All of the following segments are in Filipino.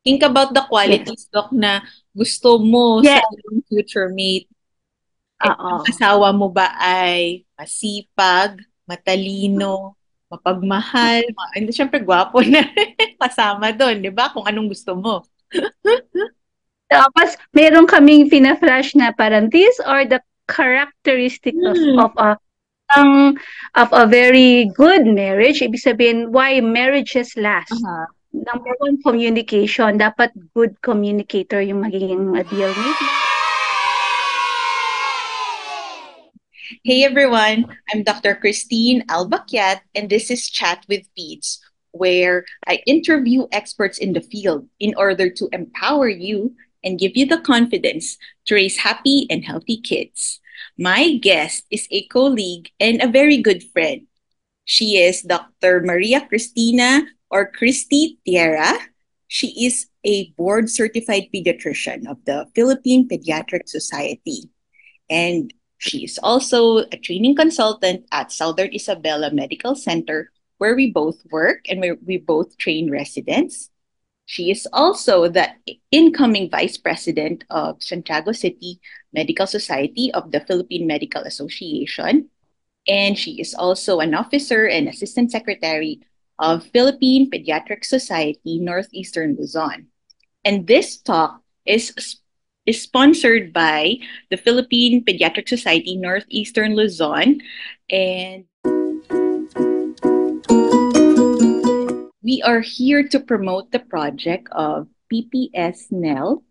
Think about the Yes. qualities, Doc, na gusto mo sa Yes. iyong future mate. Eh, ang Oo. asawa mo ba ay masipag, matalino, mapagmahal, and syempre gwapo na kasama doon, di ba? Kung anong gusto mo. Tapos meron kaming fina-flash na parang these are the characteristic Hmm. ng of a very good marriage. Ibig sabihin, why marriages last. Aha. Number one, communication. Dapat good communicator yung magiging deal mate mo. Hey everyone, I'm Dr. Christine Albakyat, and this is Chat with Peds, where I interview experts in the field in order to empower you and give you the confidence to raise happy and healthy kids. My guest is a colleague and a very good friend. She is Dr. Maria Cristina or Christy Tierra. She is a board certified pediatrician of the Philippine Pediatric Society. And she is also a training consultant at Southern Isabela Medical Center, where we both work and where we both train residents. She is also the incoming vice president of Santiago City Medical Society of the Philippine Medical Association. And she is also an officer and assistant secretary of Philippine Pediatric Society Northeastern Luzon. And this talk is sponsored by the Philippine Pediatric Society Northeastern Luzon, and we are here to promote the project of PPS NEL,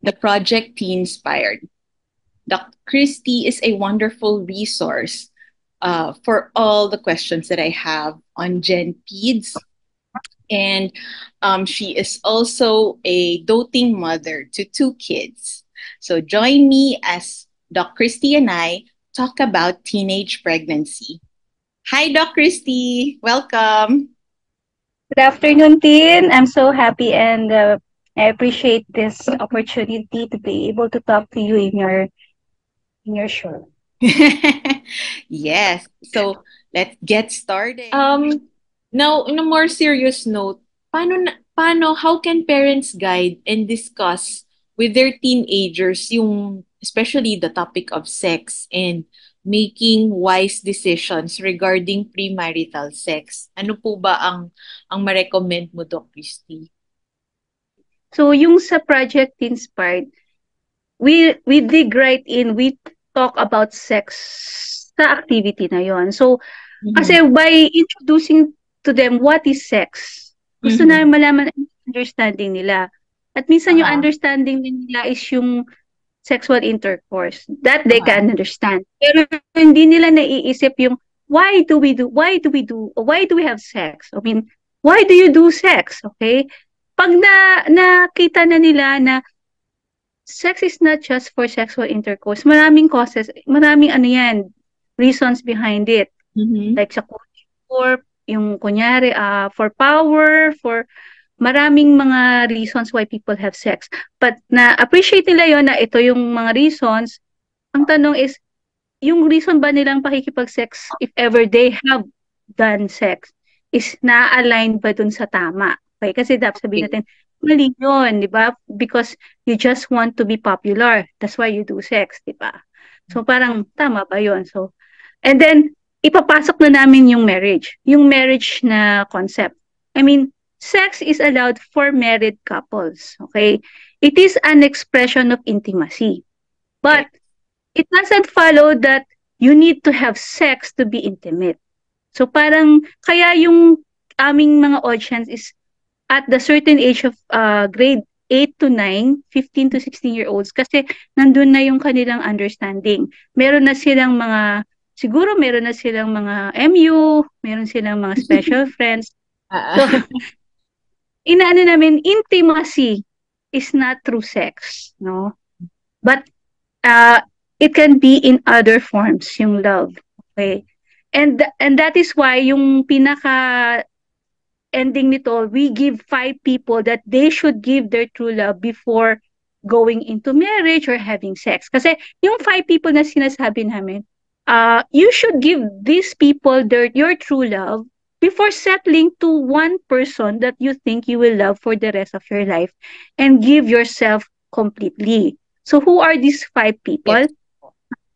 the project Teen Inspired. Dr. Christy is a wonderful resource for all the questions that I have on Gen Peds. And she is also a doting mother to two kids. So join me as Doc Christy and I talk about teenage pregnancy. Hi, Doc Christy. Welcome. Good afternoon, Tin. I'm so happy and I appreciate this opportunity to be able to talk to you in your show. Yes. So let's get started. Now, in a more serious note, how can parents guide and discuss with their teenagers yung, especially the topic of sex and making wise decisions regarding premarital sex? Ano po ba ang ma-recommend mo, Doc Christy? So yung sa Project Inspired, we dig right in, we talk about sex sa activity na yon. So kasi Mhm. by introducing to them what is sex, gusto na Mhm. malaman ang understanding nila. At minsan yung Aha. understanding din nila is yung sexual intercourse that they Aha. can understand. Pero hindi nila naiisip yung why do we have sex? I mean, why do you do sex? Okay? Pag nakita na nila na sex is not just for sexual intercourse, maraming causes, maraming ano yan, reasons behind it. Mhm. Like sa culture, yung kunyari, for power, for maraming mga reasons why people have sex. But na-appreciate nila yon na ito yung mga reasons. Ang tanong is, yung reason ba nilang pakikipag-sex if ever they have done sex is na-align ba dun sa tama? Okay, kasi dapat sabihin Okay. natin, mali yun, di ba? Because you just want to be popular. That's why you do sex, di ba? So parang tama ba yun? So, and then, ipapasok na namin yung marriage na concept. I mean, sex is allowed for married couples, okay? It is an expression of intimacy. Yeah. But it doesn't follow that you need to have sex to be intimate. So parang kaya yung aming mga audience is at the certain age of grade 8 to 9, 15 to 16-year-olds kasi nandun na yung kanilang understanding. Meron na silang siguro meron na silang mga MU, meron silang mga special friends. Ah. So, inaano namin, intimacy is not through sex, no? But uh, it can be in other forms, yung love. Okay? And that is why yung pinaka ending nito, we give 5 people that they should give their true love before going into marriage or having sex. Kasi yung 5 people na sinasabi namin, you should give these people your true love before settling to one person that you think you will love for the rest of your life and give yourself completely. So who are these five Yes. people?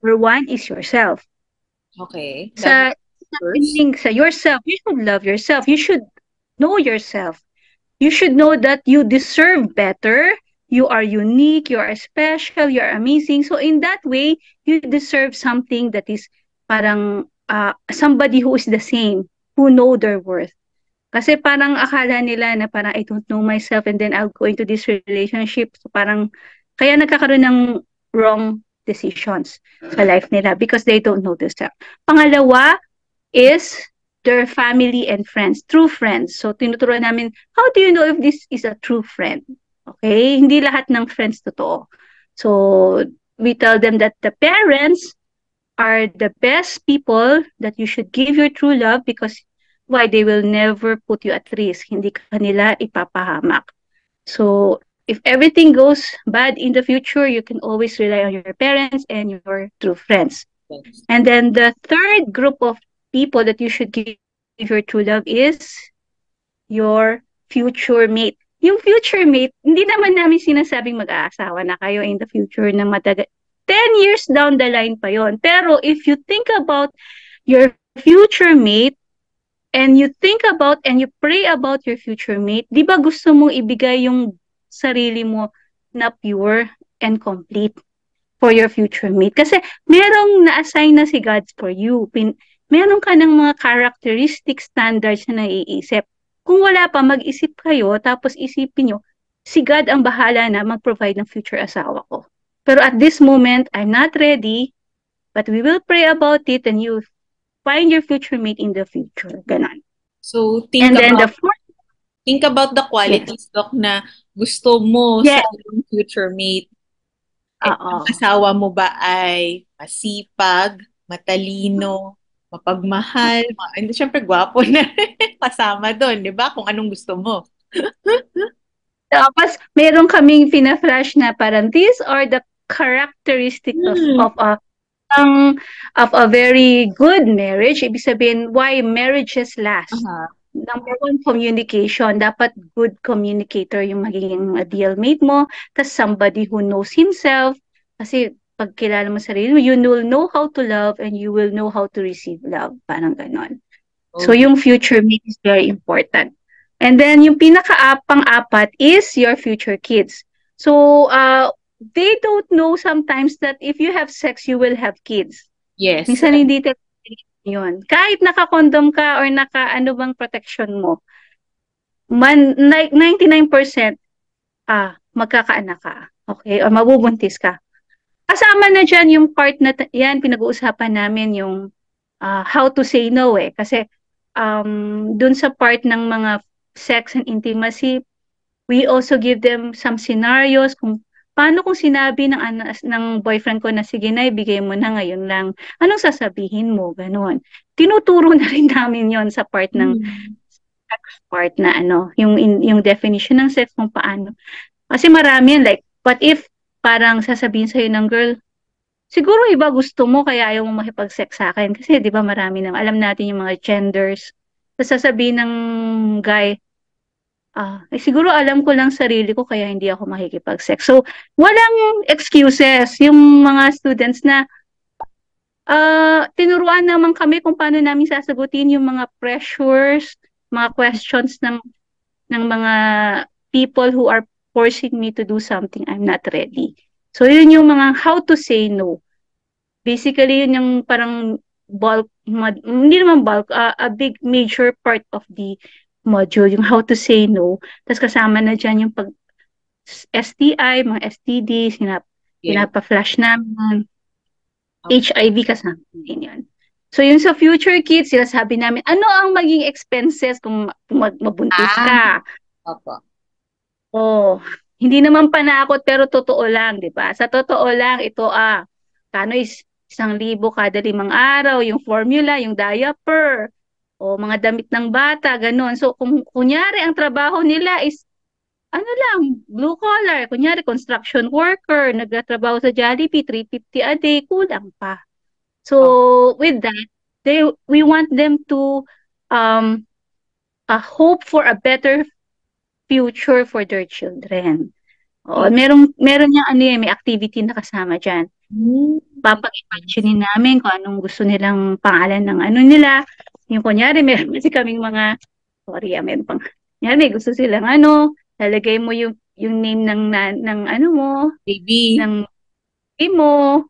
Number one is yourself. Okay. Love Sa, sa first. meaning sa yourself, you should love yourself. You should know yourself. You should know that you deserve better. You are unique, you are special, you are amazing. So in that way, you deserve something that is parang somebody who is the same, who know their worth. Kasi parang akala nila na parang I don't know myself and then I'll go into this relationship. So parang kaya nagkakaroon ng wrong decisions sa life nila because they don't know themselves. Pangalawa is their family and friends, true friends. So tinuturuan namin, how do you know if this is a true friend? Okay? Hindi lahat ng friends totoo. So we tell them that the parents are the best people that you should give your true love because why they will never put you at risk. Hindi ka nila ipapahamak. So if everything goes bad in the future, you can always rely on your parents and your true friends. Yes. And then the third group of people that you should give your true love is your future mate. Yung future mate, hindi naman namin sinasabing mag-aasawa na kayo in the future na matagal. 10 years down the line pa yon. Pero if you think about your future mate and you think about and you pray about your future mate, di ba gusto mong ibigay yung sarili mo na pure and complete for your future mate? Kasi merong na-assign na si God for you. Meron ka ng mga characteristic standards na naiisip. Kung wala pa, mag-isip kayo, tapos isipin nyo, si God ang bahala na mag-provide ng future asawa ko. Pero at this moment, I'm not ready, but we will pray about it and you find your future mate in the future. Ganon. So And then the fourth, think about the yes, qualities, Doc, na gusto mo sa yes, iyong future mate. Ang oo. asawa mo ba ay masipag, matalino, mapagmahal, hindi, syempre gwapo na kasama doon, di ba? Kung anong gusto mo. Tapos, meron kaming fina-flash na parang these are the characteristics Hmm. um, of a very good marriage. Ibig sabihin, why marriages last. Aha. Number one, communication. Dapat good communicator yung magiging ideal mate mo. Tapos somebody who knows himself. Kasi pag kilala mo sarili mo, you will know how to love and you will know how to receive love. Parang ganon. So Okay. yung future mate is very important. And then yung pinaka-pang-apat is your future kids. So they don't know sometimes that if you have sex, you will have kids. Yes. Minsan hindi talaga yun. Kahit naka-condom ka or naka-ano bang protection mo, 99% magkakaanak ka. Okay? Or mabubuntis ka. Kasama na dyan yung part na yan, pinag-uusapan namin yung how to say no eh. Kasi dun sa part ng mga sex and intimacy, we also give them some scenarios kung paano kung sinabi ng boyfriend ko na sige na ibigay mo na ngayon lang. Anong sasabihin mo? Ganon. Tinuturo na rin namin yon sa part ng Hmm. sex part na ano, yung definition ng sex kung paano. Kasi marami yan, like, what if parang sasabihin sa'yo ng girl, siguro iba gusto mo kaya ayaw mo makipag-sex sa akin. Kasi di ba marami nang alam natin yung mga genders. Tapos sasabihin ng guy, siguro alam ko lang sarili ko kaya hindi ako makikipag-sex. So, walang excuses. Yung mga students na tinuruan naman kami kung paano namin sasagutin yung mga pressures, mga questions ng mga people who are forcing me to do something I'm not ready. So, yun yung mga how to say no. Basically, yun yung parang bulk, hindi naman bulk, a big major part of the module, yung how to say no. Tapos kasama na dyan yung pag STI, mga STD, Yes. pinapa-flash namin, Okay. HIV kasama din yun. So yun sa future kids, sila sabi namin, ano ang maging expenses kung mabuntis Ah, ka? opo. Oh, hindi naman panakot pero totoo lang, 'di ba? Sa totoo lang ito kano is 1,000 kada 5 araw, yung formula, yung diaper, o mga damit ng bata, ganun. So kung kunyari ang trabaho nila is ano lang, blue collar, kunyari construction worker, nagtatrabaho sa Jollibee, 350 a day, kulang pa. Okay. So with that, we want them to um a hope for a better future for their children. Oo, Yeah. meron niyang ano yan, may activity na kasama diyan. Mm, nice. Papag-imaginin namin kung anong gusto nilang pangalan ng ano nila. Yung kunyari, meron kasi kaming mga, sorry, meron pang, kunyari, may gusto silang ano, lalagay mo yung name ng ano mo, Baby. ng baby mo,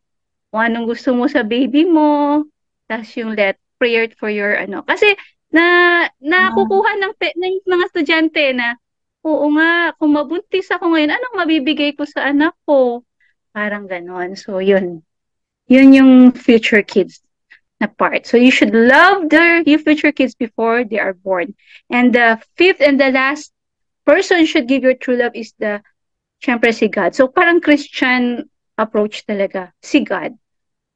kung anong gusto mo sa baby mo, tapos yung prayer for your ano. Kasi Ah, nakukuha ng mga estudyante na, oo nga, kung mabuntis ako ngayon, anong mabibigay ko sa anak ko? Parang ganon. So, yun yung future kids na part. So, you should love your future kids before they are born. And the fifth and the last person should give your true love is syempre si God. So, parang Christian approach talaga, si God.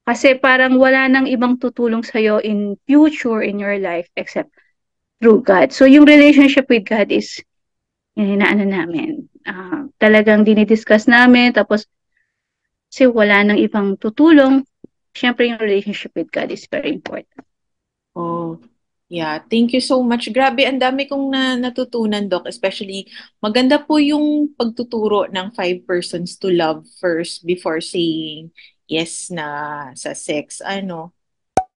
Kasi parang wala nang ibang tutulong sa'yo in future in your life except through God. So, yung relationship with God is yung inaano namin. Talagang dinidiscuss namin. Tapos, kasi wala nang ibang tutulong. Siyempre, yung relationship with God is very important. oh, yeah. Thank you so much. Grabe, ang dami kong natutunan, Doc. Especially, maganda po yung pagtuturo ng five persons to love first before saying yes na sa sex. Ano?